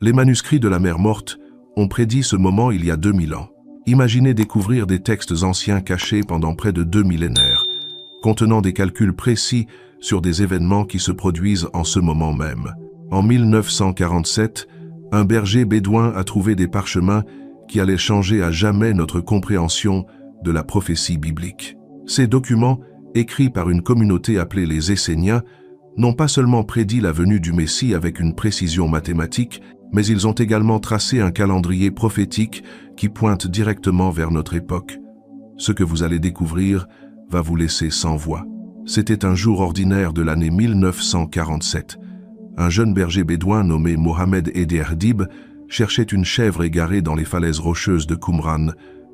Les manuscrits de la mer Morte ont prédit ce moment il y a 2000 ans. Imaginez découvrir des textes anciens cachés pendant près de 2 millénaires, contenant des calculs précis sur des événements qui se produisent en ce moment même. En 1947, un berger bédouin a trouvé des parchemins qui allaient changer à jamais notre compréhension de la prophétie biblique. Ces documents, écrits par une communauté appelée les Esséniens, n'ont pas seulement prédit la venue du Messie avec une précision mathématique, mais ils ont également tracé un calendrier prophétique qui pointe directement vers notre époque. Ce que vous allez découvrir va vous laisser sans voix. C'était un jour ordinaire de l'année 1947. Un jeune berger bédouin nommé Mohamed Ederdib cherchait une chèvre égarée dans les falaises rocheuses de Qumran,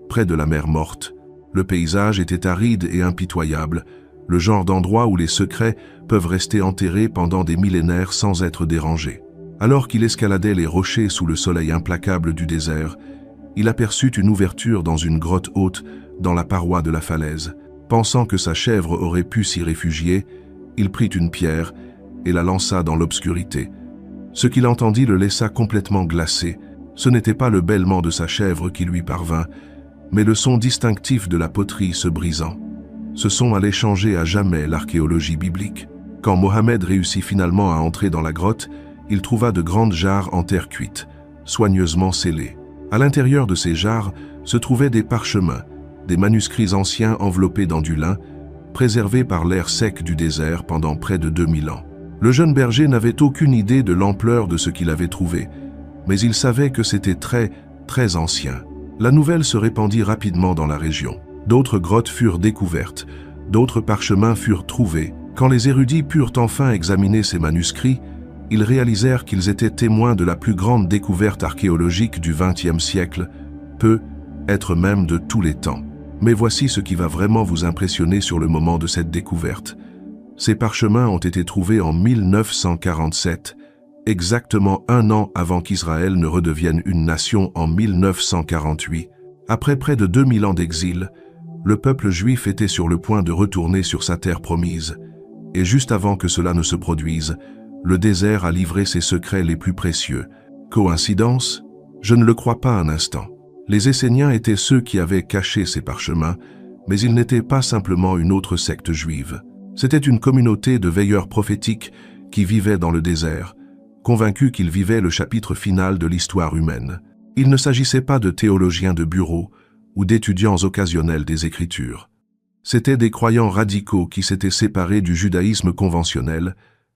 près de la mer Morte. Le paysage était aride et impitoyable, le genre d'endroit où les secrets peuvent rester enterrés pendant des millénaires sans être dérangés. Alors qu'il escaladait les rochers sous le soleil implacable du désert, il aperçut une ouverture dans une grotte haute dans la paroi de la falaise. Pensant que sa chèvre aurait pu s'y réfugier, il prit une pierre et la lança dans l'obscurité. Ce qu'il entendit le laissa complètement glacé. Ce n'était pas le bêlement de sa chèvre qui lui parvint, mais le son distinctif de la poterie se brisant. Ce son allait changer à jamais l'archéologie biblique. Quand Mohamed réussit finalement à entrer dans la grotte, il trouva de grandes jarres en terre cuite, soigneusement scellées. À l'intérieur de ces jarres se trouvaient des parchemins, des manuscrits anciens enveloppés dans du lin, préservés par l'air sec du désert pendant près de 2000 ans. Le jeune berger n'avait aucune idée de l'ampleur de ce qu'il avait trouvé, mais il savait que c'était très ancien. La nouvelle se répandit rapidement dans la région. D'autres grottes furent découvertes, d'autres parchemins furent trouvés. Quand les érudits purent enfin examiner ces manuscrits, ils réalisèrent qu'ils étaient témoins de la plus grande découverte archéologique du XXe siècle, peut-être même de tous les temps. Mais voici ce qui va vraiment vous impressionner sur le moment de cette découverte. Ces parchemins ont été trouvés en 1947, exactement un an avant qu'Israël ne redevienne une nation en 1948. Après près de 2000 ans d'exil, le peuple juif était sur le point de retourner sur sa terre promise. Et juste avant que cela ne se produise, le désert a livré ses secrets les plus précieux. Coïncidence? Je ne le crois pas un instant. Les Esséniens étaient ceux qui avaient caché ces parchemins, mais ils n'étaient pas simplement une autre secte juive. C'était une communauté de veilleurs prophétiques qui vivaient dans le désert, convaincus qu'ils vivaient le chapitre final de l'histoire humaine. Il ne s'agissait pas de théologiens de bureau ou d'étudiants occasionnels des Écritures. C'étaient des croyants radicaux qui s'étaient séparés du judaïsme conventionnel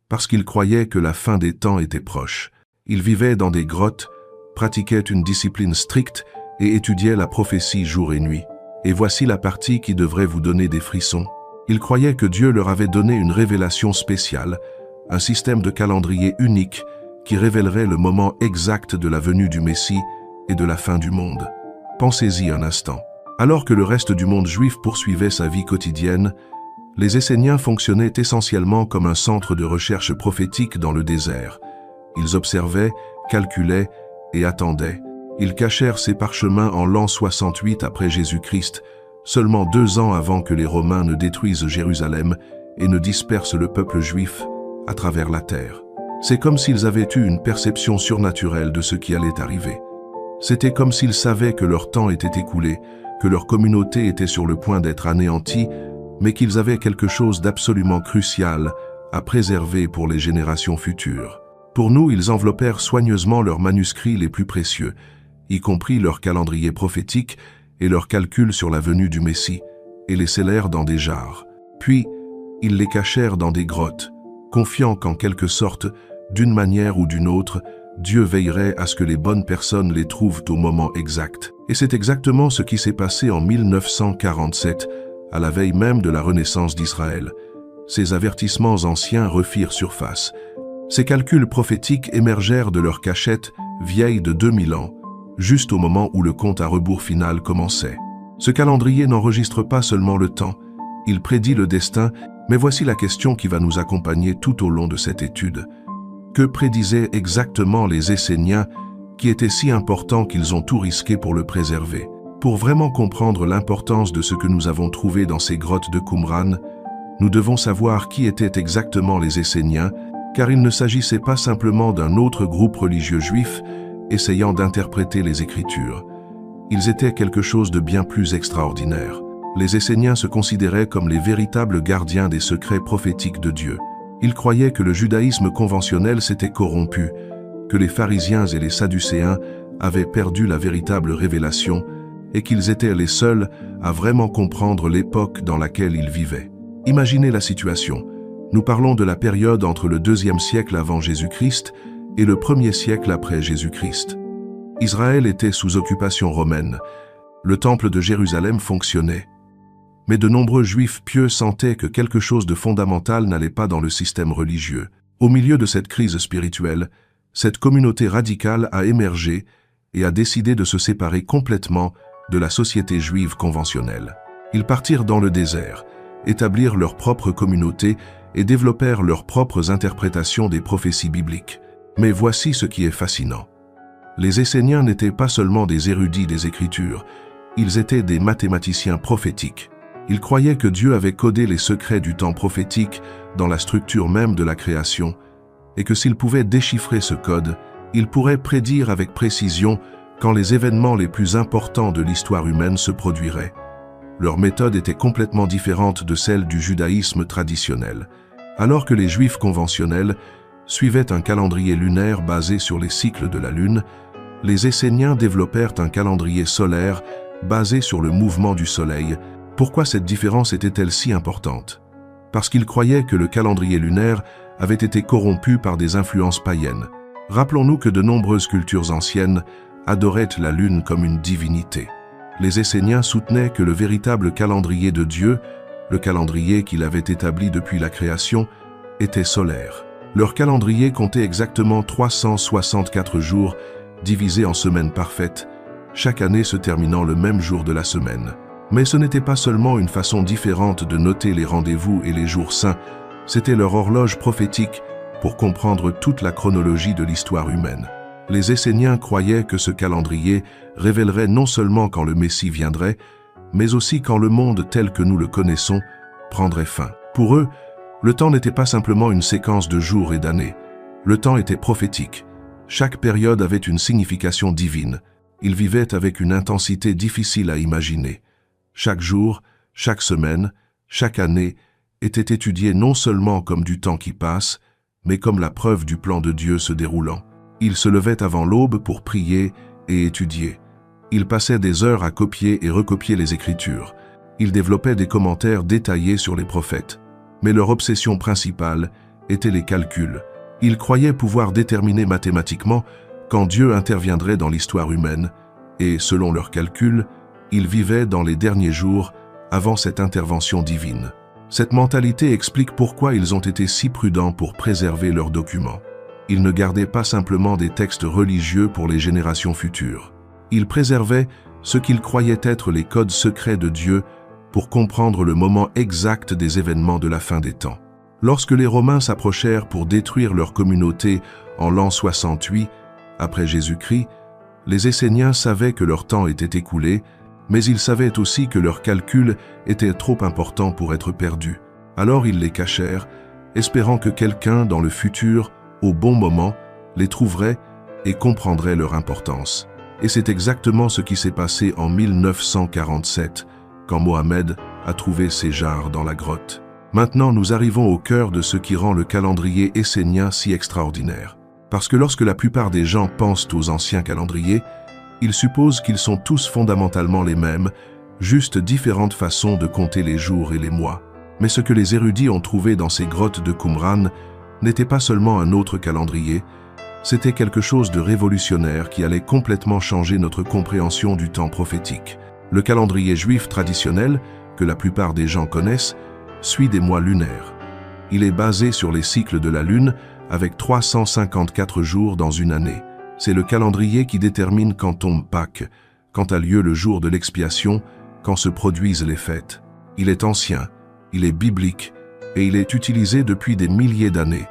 parce qu'ils croyaient que la fin des temps était proche. Ils vivaient dans des grottes, pratiquaient une discipline stricte et étudiaient la prophétie jour et nuit. Et voici la partie qui devrait vous donner des frissons. Ils croyaient que Dieu leur avait donné une révélation spéciale, un système de calendrier unique qui révélerait le moment exact de la venue du Messie et de la fin du monde. Pensez-y un instant. Alors que le reste du monde juif poursuivait sa vie quotidienne, les Esséniens fonctionnaient essentiellement comme un centre de recherche prophétique dans le désert. Ils observaient, calculaient et attendaient. Ils cachèrent ces parchemins en l'an 68 après Jésus-Christ, seulement 2 ans avant que les Romains ne détruisent Jérusalem et ne dispersent le peuple juif à travers la terre. C'est comme s'ils avaient eu une perception surnaturelle de ce qui allait arriver. C'était comme s'ils savaient que leur temps était écoulé, que leur communauté était sur le point d'être anéantie, mais qu'ils avaient quelque chose d'absolument crucial à préserver pour les générations futures. Pour nous, ils enveloppèrent soigneusement leurs manuscrits les plus précieux, y compris leur calendrier prophétique et leurs calculs sur la venue du Messie, et les scellèrent dans des jarres. Puis, ils les cachèrent dans des grottes, confiant qu'en quelque sorte, d'une manière ou d'une autre, Dieu veillerait à ce que les bonnes personnes les trouvent au moment exact. Et c'est exactement ce qui s'est passé en 1947, à la veille même de la renaissance d'Israël. Ces avertissements anciens refirent surface. Ces calculs prophétiques émergèrent de leur cachette vieille de 2000 ans, juste au moment où le compte à rebours final commençait. Ce calendrier n'enregistre pas seulement le temps, il prédit le destin, mais voici la question qui va nous accompagner tout au long de cette étude. Que prédisaient exactement les Esséniens qui étaient si importants qu'ils ont tout risqué pour le préserver? Pour vraiment comprendre l'importance de ce que nous avons trouvé dans ces grottes de Qumran, nous devons savoir qui étaient exactement les Esséniens, car il ne s'agissait pas simplement d'un autre groupe religieux juif, essayant d'interpréter les Écritures. Ils étaient quelque chose de bien plus extraordinaire. Les Esséniens se considéraient comme les véritables gardiens des secrets prophétiques de Dieu. Ils croyaient que le judaïsme conventionnel s'était corrompu, que les pharisiens et les sadducéens avaient perdu la véritable révélation et qu'ils étaient les seuls à vraiment comprendre l'époque dans laquelle ils vivaient. Imaginez la situation. Nous parlons de la période entre le 2e siècle avant Jésus-Christ et le 1er siècle après Jésus-Christ. Israël était sous occupation romaine. Le temple de Jérusalem fonctionnait. Mais de nombreux juifs pieux sentaient que quelque chose de fondamental n'allait pas dans le système religieux. Au milieu de cette crise spirituelle, cette communauté radicale a émergé et a décidé de se séparer complètement de la société juive conventionnelle. Ils partirent dans le désert, établirent leur propre communauté et développèrent leurs propres interprétations des prophéties bibliques. Mais voici ce qui est fascinant. Les Esséniens n'étaient pas seulement des érudits des Écritures, ils étaient des mathématiciens prophétiques. Ils croyaient que Dieu avait codé les secrets du temps prophétique dans la structure même de la création, et que s'ils pouvaient déchiffrer ce code, ils pourraient prédire avec précision quand les événements les plus importants de l'histoire humaine se produiraient. Leur méthode était complètement différente de celle du judaïsme traditionnel. Alors que les Juifs conventionnels suivaient un calendrier lunaire basé sur les cycles de la Lune, les Esséniens développèrent un calendrier solaire basé sur le mouvement du Soleil. Pourquoi cette différence était-elle si importante? Parce qu'ils croyaient que le calendrier lunaire avait été corrompu par des influences païennes. Rappelons-nous que de nombreuses cultures anciennes adoraient la Lune comme une divinité. Les Esséniens soutenaient que le véritable calendrier de Dieu, le calendrier qu'il avait établi depuis la création, était solaire. Leur calendrier comptait exactement 364 jours, divisés en semaines parfaites, chaque année se terminant le même jour de la semaine. Mais ce n'était pas seulement une façon différente de noter les rendez-vous et les jours saints, c'était leur horloge prophétique pour comprendre toute la chronologie de l'histoire humaine. Les Esséniens croyaient que ce calendrier révélerait non seulement quand le Messie viendrait, mais aussi quand le monde tel que nous le connaissons prendrait fin. Pour eux, le temps n'était pas simplement une séquence de jours et d'années. Le temps était prophétique. Chaque période avait une signification divine. Ils vivaient avec une intensité difficile à imaginer. Chaque jour, chaque semaine, chaque année était étudié non seulement comme du temps qui passe, mais comme la preuve du plan de Dieu se déroulant. Ils se levaient avant l'aube pour prier et étudier. Ils passaient des heures à copier et recopier les Écritures. Ils développaient des commentaires détaillés sur les prophètes. Mais leur obsession principale était les calculs. Ils croyaient pouvoir déterminer mathématiquement quand Dieu interviendrait dans l'histoire humaine, et selon leurs calculs, ils vivaient dans les derniers jours avant cette intervention divine. Cette mentalité explique pourquoi ils ont été si prudents pour préserver leurs documents. Ils ne gardaient pas simplement des textes religieux pour les générations futures. Ils préservaient ce qu'ils croyaient être les codes secrets de Dieu pour comprendre le moment exact des événements de la fin des temps. Lorsque les Romains s'approchèrent pour détruire leur communauté en l'an 68, après Jésus-Christ, les Esséniens savaient que leur temps était écoulé, mais ils savaient aussi que leurs calculs étaient trop importants pour être perdus. Alors ils les cachèrent, espérant que quelqu'un dans le futur, au bon moment, les trouverait et comprendrait leur importance. Et c'est exactement ce qui s'est passé en 1947, quand Mohamed a trouvé ses jarres dans la grotte. Maintenant, nous arrivons au cœur de ce qui rend le calendrier essénien si extraordinaire. Parce que lorsque la plupart des gens pensent aux anciens calendriers, ils supposent qu'ils sont tous fondamentalement les mêmes, juste différentes façons de compter les jours et les mois. Mais ce que les érudits ont trouvé dans ces grottes de Qumran n'était pas seulement un autre calendrier, c'était quelque chose de révolutionnaire qui allait complètement changer notre compréhension du temps prophétique. Le calendrier juif traditionnel, que la plupart des gens connaissent, suit des mois lunaires. Il est basé sur les cycles de la Lune, avec 354 jours dans une année. C'est le calendrier qui détermine quand tombe Pâques, quand a lieu le jour de l'expiation, quand se produisent les fêtes. Il est ancien, il est biblique, et il est utilisé depuis des milliers d'années.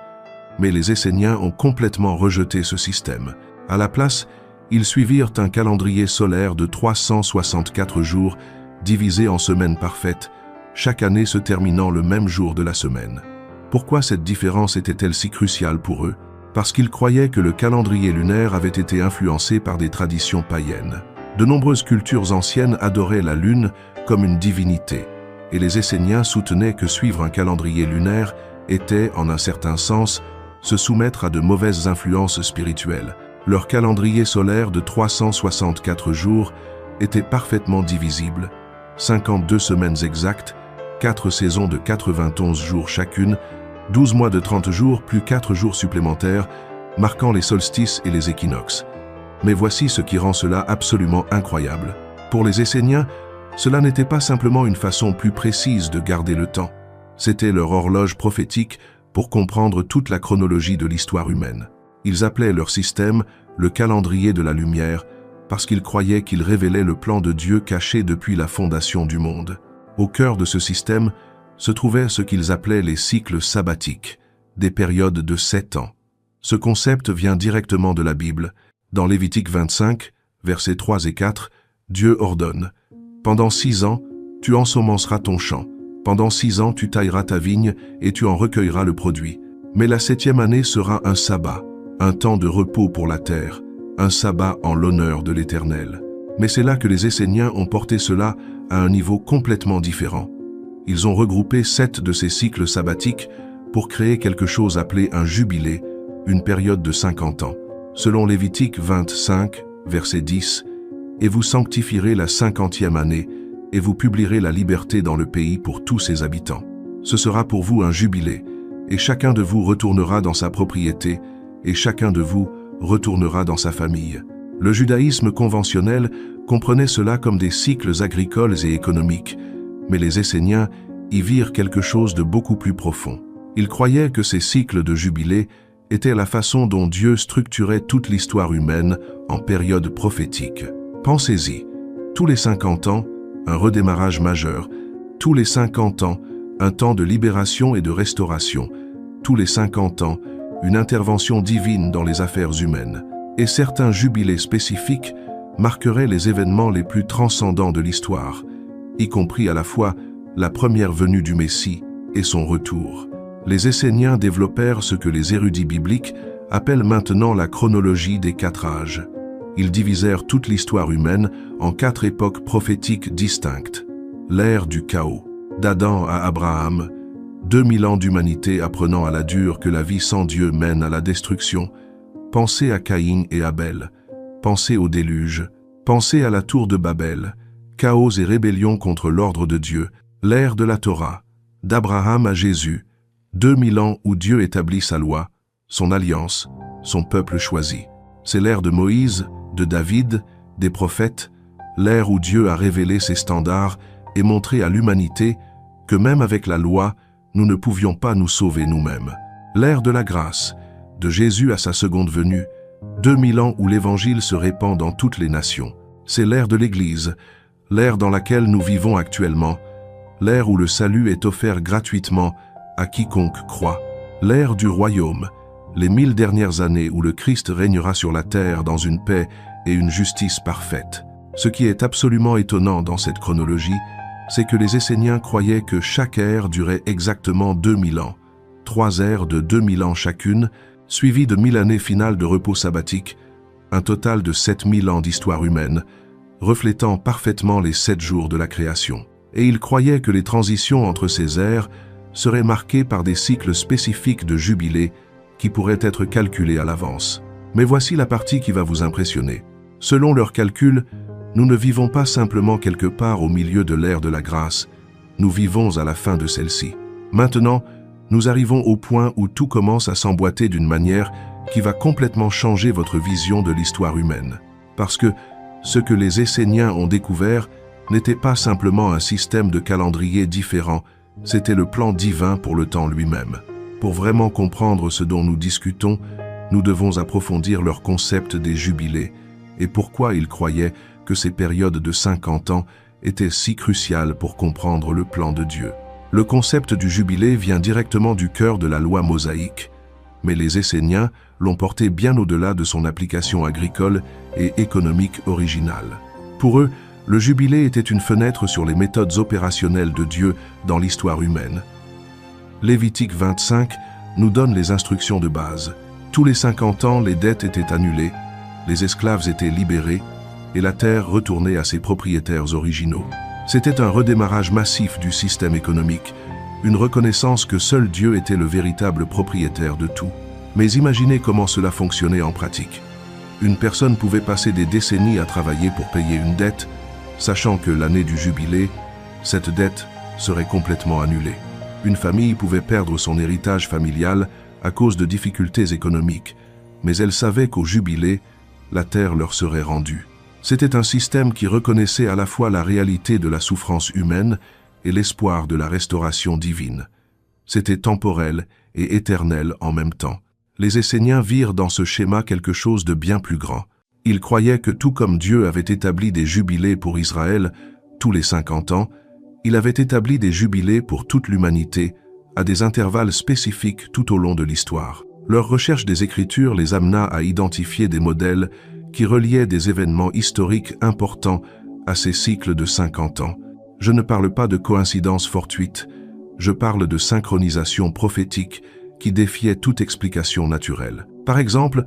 Mais les Esséniens ont complètement rejeté ce système. À la place, ils suivirent un calendrier solaire de 364 jours, divisé en semaines parfaites, chaque année se terminant le même jour de la semaine. Pourquoi cette différence était-elle si cruciale pour eux? parce qu'ils croyaient que le calendrier lunaire avait été influencé par des traditions païennes. De nombreuses cultures anciennes adoraient la lune comme une divinité, et les Esséniens soutenaient que suivre un calendrier lunaire était, en un certain sens, se soumettre à de mauvaises influences spirituelles. Leur calendrier solaire de 364 jours était parfaitement divisible, 52 semaines exactes, 4 saisons de 91 jours chacune, 12 mois de 30 jours plus 4 jours supplémentaires, marquant les solstices et les équinoxes. Mais voici ce qui rend cela absolument incroyable. Pour les Esséniens, cela n'était pas simplement une façon plus précise de garder le temps. C'était leur horloge prophétique pour comprendre toute la chronologie de l'histoire humaine. Ils appelaient leur système le calendrier de la lumière parce qu'ils croyaient qu'il révélait le plan de Dieu caché depuis la fondation du monde. Au cœur de ce système se trouvaient ce qu'ils appelaient les cycles sabbatiques, des périodes de 7 ans. Ce concept vient directement de la Bible. Dans Lévitique 25, versets 3 et 4, Dieu ordonne « Pendant 6 ans, tu ensemenceras ton champ. Pendant 6 ans, tu tailleras ta vigne et tu en recueilleras le produit. Mais la 7e année sera un sabbat, un temps de repos pour la terre, un sabbat en l'honneur de l'Éternel. » Mais c'est là que les Esséniens ont porté cela à un niveau complètement différent. Ils ont regroupé 7 de ces cycles sabbatiques pour créer quelque chose appelé un jubilé, une période de 50 ans. Selon Lévitique 25, verset 10, « Et vous sanctifierez la 50e année, et vous publierez la liberté dans le pays pour tous ses habitants. Ce sera pour vous un jubilé, et chacun de vous retournera dans sa propriété, et chacun de vous retournera dans sa famille. » Le judaïsme conventionnel comprenait cela comme des cycles agricoles et économiques, mais les Esséniens y virent quelque chose de beaucoup plus profond. Ils croyaient que ces cycles de jubilé étaient la façon dont Dieu structurait toute l'histoire humaine en période prophétique. Pensez-y, tous les 50 ans, un redémarrage majeur, tous les 50 ans, un temps de libération et de restauration, tous les 50 ans, une intervention divine dans les affaires humaines. Et certains jubilés spécifiques marqueraient les événements les plus transcendants de l'histoire, y compris à la fois la première venue du Messie et son retour. Les Esséniens développèrent ce que les érudits bibliques appellent maintenant la chronologie des 4 âges. Ils divisèrent toute l'histoire humaine en 4 époques prophétiques distinctes. L'ère du chaos, d'Adam à Abraham, 2000 ans d'humanité apprenant à la dure que la vie sans Dieu mène à la destruction. Pensez à Caïn et Abel, pensez au déluge, pensez à la tour de Babel, chaos et rébellion contre l'ordre de Dieu, l'ère de la Torah, d'Abraham à Jésus, 2000 ans où Dieu établit sa loi, son alliance, son peuple choisi. C'est l'ère de Moïse, de David, des prophètes, l'ère où Dieu a révélé ses standards et montré à l'humanité que même avec la loi, nous ne pouvions pas nous sauver nous-mêmes. L'ère de la grâce, de Jésus à sa seconde venue, 2000 ans où l'Évangile se répand dans toutes les nations. C'est l'ère de l'Église, l'ère dans laquelle nous vivons actuellement, l'ère où le salut est offert gratuitement à quiconque croit, l'ère du royaume, les 1000 dernières années où le Christ régnera sur la terre dans une paix et une justice parfaite. Ce qui est absolument étonnant dans cette chronologie, c'est que les Esséniens croyaient que chaque ère durait exactement 2000 ans, 3 ères de 2000 ans chacune, suivies de 1000 années finales de repos sabbatique, un total de 7000 ans d'histoire humaine, reflétant parfaitement les 7 jours de la création. Et ils croyaient que les transitions entre ces ères seraient marquées par des cycles spécifiques de jubilé qui pourraient être calculés à l'avance. Mais voici la partie qui va vous impressionner. Selon leurs calculs, nous ne vivons pas simplement quelque part au milieu de l'ère de la grâce, nous vivons à la fin de celle-ci. Maintenant, nous arrivons au point où tout commence à s'emboîter d'une manière qui va complètement changer votre vision de l'histoire humaine. Parce que ce que les Esséniens ont découvert n'était pas simplement un système de calendrier différent, c'était le plan divin pour le temps lui-même. Pour vraiment comprendre ce dont nous discutons, nous devons approfondir leur concept des jubilés et pourquoi ils croyaient que ces périodes de 50 ans étaient si cruciales pour comprendre le plan de Dieu. Le concept du jubilé vient directement du cœur de la loi mosaïque, mais les Esséniens l'ont porté bien au-delà de son application agricole et économique originale. Pour eux, le jubilé était une fenêtre sur les méthodes opérationnelles de Dieu dans l'histoire humaine. Lévitique 25 nous donne les instructions de base. Tous les 50 ans, les dettes étaient annulées, les esclaves étaient libérés et la terre retournait à ses propriétaires originaux. C'était un redémarrage massif du système économique, une reconnaissance que seul Dieu était le véritable propriétaire de tout. Mais imaginez comment cela fonctionnait en pratique. Une personne pouvait passer des décennies à travailler pour payer une dette, sachant que l'année du jubilé, cette dette serait complètement annulée. Une famille pouvait perdre son héritage familial à cause de difficultés économiques, mais elle savait qu'au jubilé, la terre leur serait rendue. C'était un système qui reconnaissait à la fois la réalité de la souffrance humaine et l'espoir de la restauration divine. C'était temporel et éternel en même temps. Les Esséniens virent dans ce schéma quelque chose de bien plus grand. Ils croyaient que tout comme Dieu avait établi des jubilés pour Israël tous les 50 ans, il avait établi des jubilés pour toute l'humanité à des intervalles spécifiques tout au long de l'histoire. Leur recherche des Écritures les amena à identifier des modèles qui reliaient des événements historiques importants à ces cycles de 50 ans. Je ne parle pas de coïncidences fortuites, je parle de synchronisation prophétique qui défiait toute explication naturelle. Par exemple,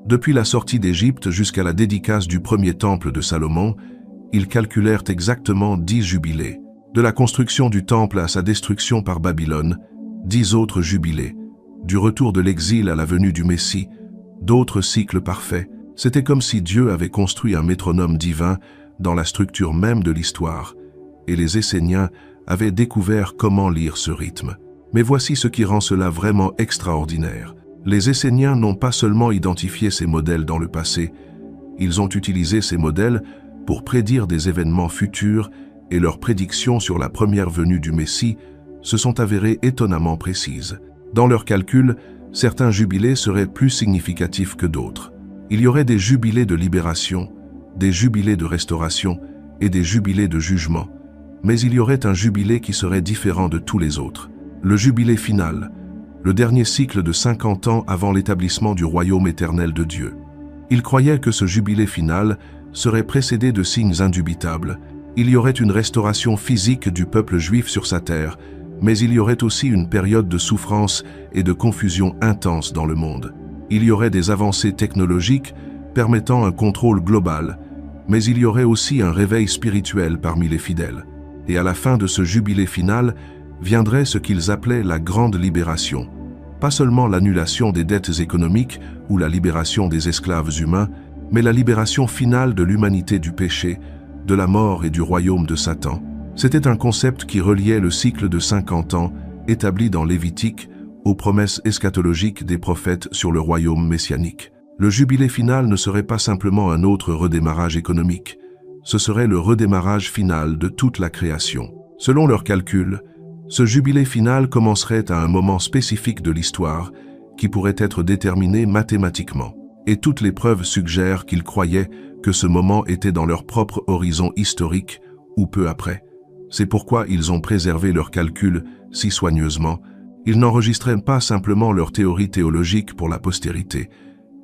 depuis la sortie d'Égypte jusqu'à la dédicace du premier temple de Salomon, ils calculèrent exactement 10 jubilés. De la construction du temple à sa destruction par Babylone, 10 autres jubilés. Du retour de l'exil à la venue du Messie, d'autres cycles parfaits. C'était comme si Dieu avait construit un métronome divin dans la structure même de l'histoire, et les Esséniens avaient découvert comment lire ce rythme. Mais voici ce qui rend cela vraiment extraordinaire. Les Esséniens n'ont pas seulement identifié ces modèles dans le passé, ils ont utilisé ces modèles pour prédire des événements futurs et leurs prédictions sur la première venue du Messie se sont avérées étonnamment précises. Dans leurs calculs, certains jubilés seraient plus significatifs que d'autres. Il y aurait des jubilés de libération, des jubilés de restauration et des jubilés de jugement, mais il y aurait un jubilé qui serait différent de tous les autres. Le jubilé final, le dernier cycle de 50 ans avant l'établissement du royaume éternel de Dieu. Ils croyaient que ce jubilé final serait précédé de signes indubitables. Il y aurait une restauration physique du peuple juif sur sa terre, mais il y aurait aussi une période de souffrance et de confusion intense dans le monde. Il y aurait des avancées technologiques permettant un contrôle global, mais il y aurait aussi un réveil spirituel parmi les fidèles. Et à la fin de ce jubilé final, viendrait ce qu'ils appelaient la grande libération. Pas seulement l'annulation des dettes économiques ou la libération des esclaves humains, mais la libération finale de l'humanité du péché, de la mort et du royaume de Satan. C'était un concept qui reliait le cycle de 50 ans, établi dans Lévitique, aux promesses eschatologiques des prophètes sur le royaume messianique. Le jubilé final ne serait pas simplement un autre redémarrage économique, ce serait le redémarrage final de toute la création. Selon leurs calculs, ce jubilé final commencerait à un moment spécifique de l'histoire qui pourrait être déterminé mathématiquement. Et toutes les preuves suggèrent qu'ils croyaient que ce moment était dans leur propre horizon historique ou peu après. C'est pourquoi ils ont préservé leurs calculs si soigneusement. Ils n'enregistraient pas simplement leurs théories théologiques pour la postérité.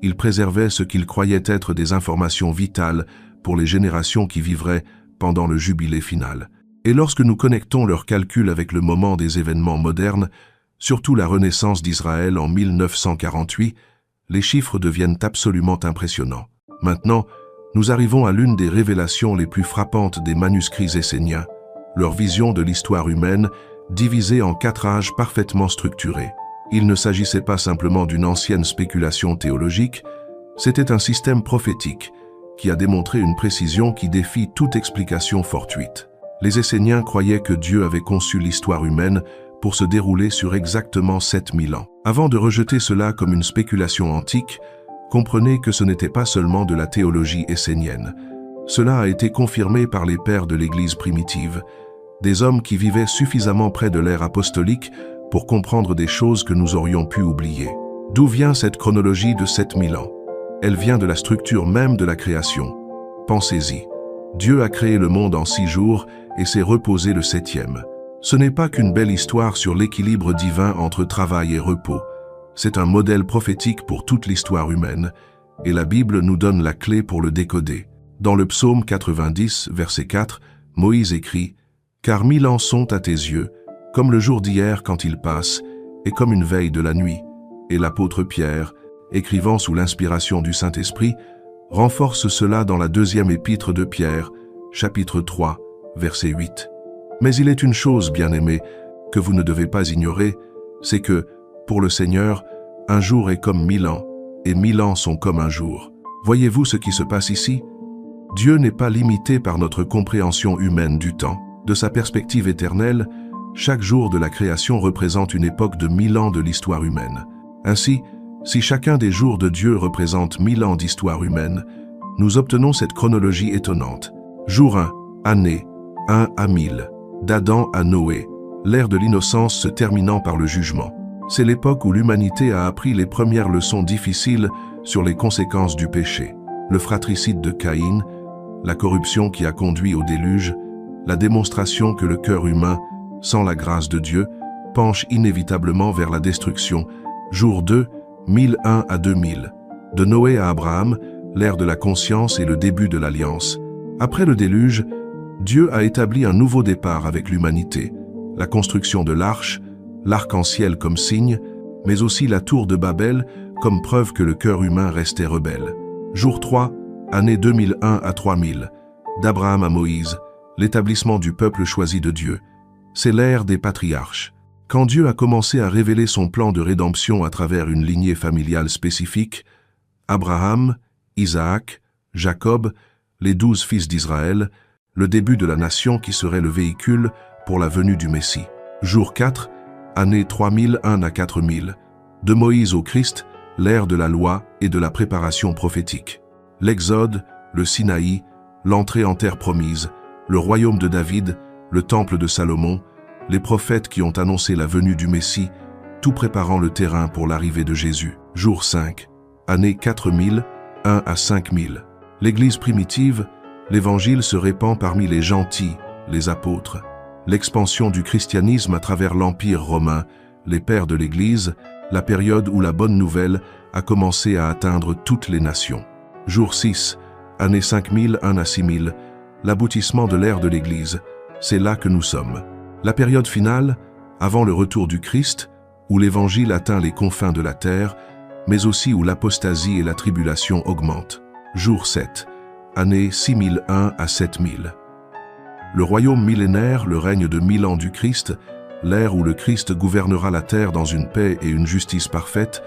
Ils préservaient ce qu'ils croyaient être des informations vitales pour les générations qui vivraient pendant le jubilé final. Et lorsque nous connectons leurs calculs avec le moment des événements modernes, surtout la renaissance d'Israël en 1948, les chiffres deviennent absolument impressionnants. Maintenant, nous arrivons à l'une des révélations les plus frappantes des manuscrits esséniens, leur vision de l'histoire humaine divisée en 4 âges parfaitement structurés. Il ne s'agissait pas simplement d'une ancienne spéculation théologique, c'était un système prophétique qui a démontré une précision qui défie toute explication fortuite. Les Esséniens croyaient que Dieu avait conçu l'histoire humaine pour se dérouler sur exactement 7000 ans. Avant de rejeter cela comme une spéculation antique, comprenez que ce n'était pas seulement de la théologie essénienne. Cela a été confirmé par les pères de l'Église primitive, des hommes qui vivaient suffisamment près de l'ère apostolique pour comprendre des choses que nous aurions pu oublier. D'où vient cette chronologie de 7000 ans? Elle vient de la structure même de la création. Pensez-y. Dieu a créé le monde en 6 jours et s'est reposé le 7e. Ce n'est pas qu'une belle histoire sur l'équilibre divin entre travail et repos. C'est un modèle prophétique pour toute l'histoire humaine, et la Bible nous donne la clé pour le décoder. Dans le psaume 90, verset 4, Moïse écrit « Car 1000 ans sont à tes yeux, comme le jour d'hier quand il passe, et comme une veille de la nuit. » Et l'apôtre Pierre écrivant sous l'inspiration du Saint-Esprit, renforce cela dans la deuxième épître de Pierre, chapitre 3, verset 8. Mais il est une chose, bien-aimés, que vous ne devez pas ignorer, c'est que, pour le Seigneur, un jour est comme 1000 ans, et 1000 ans sont comme un jour. Voyez-vous ce qui se passe ici? Dieu n'est pas limité par notre compréhension humaine du temps. De sa perspective éternelle, chaque jour de la création représente une époque de 1000 ans de l'histoire humaine. Ainsi, si chacun des jours de Dieu représente 1000 ans d'histoire humaine, nous obtenons cette chronologie étonnante. Jour 1, année, 1 à 1000, d'Adam à Noé, l'ère de l'innocence se terminant par le jugement. C'est l'époque où l'humanité a appris les premières leçons difficiles sur les conséquences du péché. Le fratricide de Caïn, la corruption qui a conduit au déluge, la démonstration que le cœur humain, sans la grâce de Dieu, penche inévitablement vers la destruction. Jour 2, 1001 à 2000. De Noé à Abraham, l'ère de la conscience et le début de l'alliance. Après le déluge, Dieu a établi un nouveau départ avec l'humanité. La construction de l'arche, l'arc-en-ciel comme signe, mais aussi la tour de Babel comme preuve que le cœur humain restait rebelle. Jour 3, année 2001 à 3000. D'Abraham à Moïse, l'établissement du peuple choisi de Dieu. C'est l'ère des patriarches. Quand Dieu a commencé à révéler son plan de rédemption à travers une lignée familiale spécifique, Abraham, Isaac, Jacob, les 12 fils d'Israël, le début de la nation qui serait le véhicule pour la venue du Messie. Jour 4, année 3001 à 4000. De Moïse au Christ, l'ère de la loi et de la préparation prophétique. L'Exode, le Sinaï, l'entrée en terre promise, le royaume de David, le temple de Salomon, les prophètes qui ont annoncé la venue du Messie, tout préparant le terrain pour l'arrivée de Jésus. Jour 5, année 4000, 1 à 5000. L'Église primitive, l'Évangile se répand parmi les gentils, les apôtres. L'expansion du christianisme à travers l'Empire romain, les pères de l'Église, la période où la bonne nouvelle a commencé à atteindre toutes les nations. Jour 6, année 5001 à 6000, l'aboutissement de l'ère de l'Église, c'est là que nous sommes. La période finale, avant le retour du Christ, où l'Évangile atteint les confins de la terre, mais aussi où l'apostasie et la tribulation augmentent. Jour 7, année 6001 à 7000. Le royaume millénaire, le règne de 1000 ans du Christ, l'ère où le Christ gouvernera la terre dans une paix et une justice parfaite,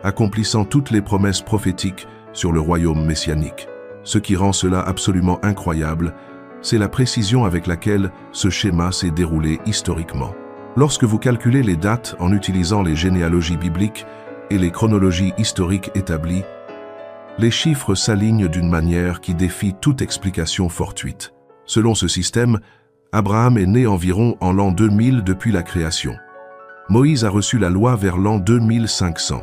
accomplissant toutes les promesses prophétiques sur le royaume messianique. Ce qui rend cela absolument incroyable, c'est la précision avec laquelle ce schéma s'est déroulé historiquement. Lorsque vous calculez les dates en utilisant les généalogies bibliques et les chronologies historiques établies, les chiffres s'alignent d'une manière qui défie toute explication fortuite. Selon ce système, Abraham est né environ en l'an 2000 depuis la création. Moïse a reçu la loi vers l'an 2500.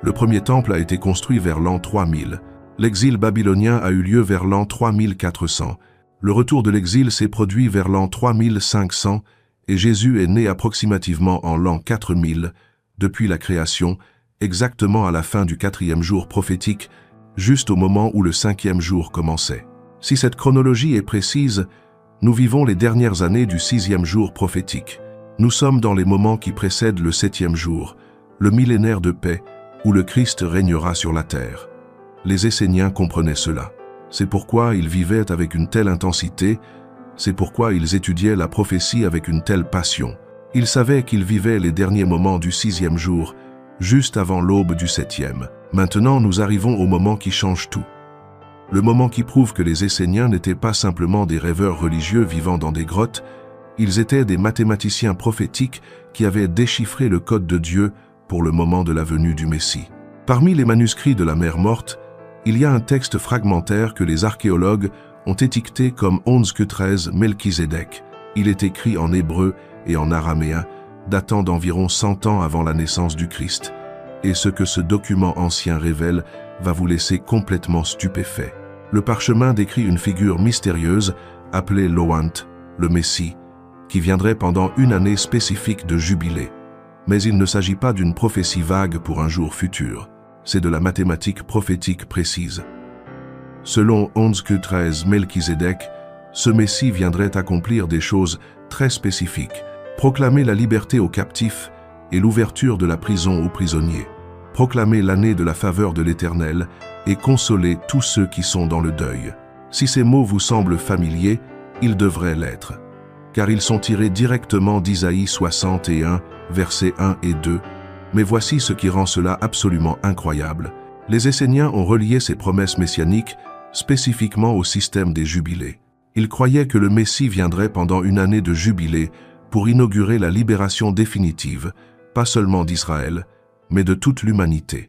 Le premier temple a été construit vers l'an 3000. L'exil babylonien a eu lieu vers l'an 3400. Le retour de l'exil s'est produit vers l'an 3500 et Jésus est né approximativement en l'an 4000, depuis la création, exactement à la fin du 4e jour prophétique, juste au moment où le 5e jour commençait. Si cette chronologie est précise, nous vivons les dernières années du 6e jour prophétique. Nous sommes dans les moments qui précèdent le 7e jour, le millénaire de paix, où le Christ régnera sur la terre. Les Esséniens comprenaient cela. C'est pourquoi ils vivaient avec une telle intensité, c'est pourquoi ils étudiaient la prophétie avec une telle passion. Ils savaient qu'ils vivaient les derniers moments du 6e jour, juste avant l'aube du 7e. Maintenant, nous arrivons au moment qui change tout. Le moment qui prouve que les Esséniens n'étaient pas simplement des rêveurs religieux vivant dans des grottes, ils étaient des mathématiciens prophétiques qui avaient déchiffré le code de Dieu pour le moment de la venue du Messie. Parmi les manuscrits de la Mer Morte, il y a un texte fragmentaire que les archéologues ont étiqueté comme 11-13 Melchizedek. Il est écrit en hébreu et en araméen, datant d'environ 100 ans avant la naissance du Christ. Et ce que ce document ancien révèle va vous laisser complètement stupéfait. Le parchemin décrit une figure mystérieuse appelée Loant, le Messie, qui viendrait pendant une année spécifique de jubilé. Mais il ne s'agit pas d'une prophétie vague pour un jour futur. C'est de la mathématique prophétique précise. Selon 11-13 Melchizedek, ce Messie viendrait accomplir des choses très spécifiques, proclamer la liberté aux captifs et l'ouverture de la prison aux prisonniers, proclamer l'année de la faveur de l'Éternel et consoler tous ceux qui sont dans le deuil. Si ces mots vous semblent familiers, ils devraient l'être, car ils sont tirés directement d'Isaïe 61, versets 1 et 2. Mais voici ce qui rend cela absolument incroyable. Les Esséniens ont relié ces promesses messianiques spécifiquement au système des jubilés. Ils croyaient que le Messie viendrait pendant une année de jubilé pour inaugurer la libération définitive, pas seulement d'Israël, mais de toute l'humanité.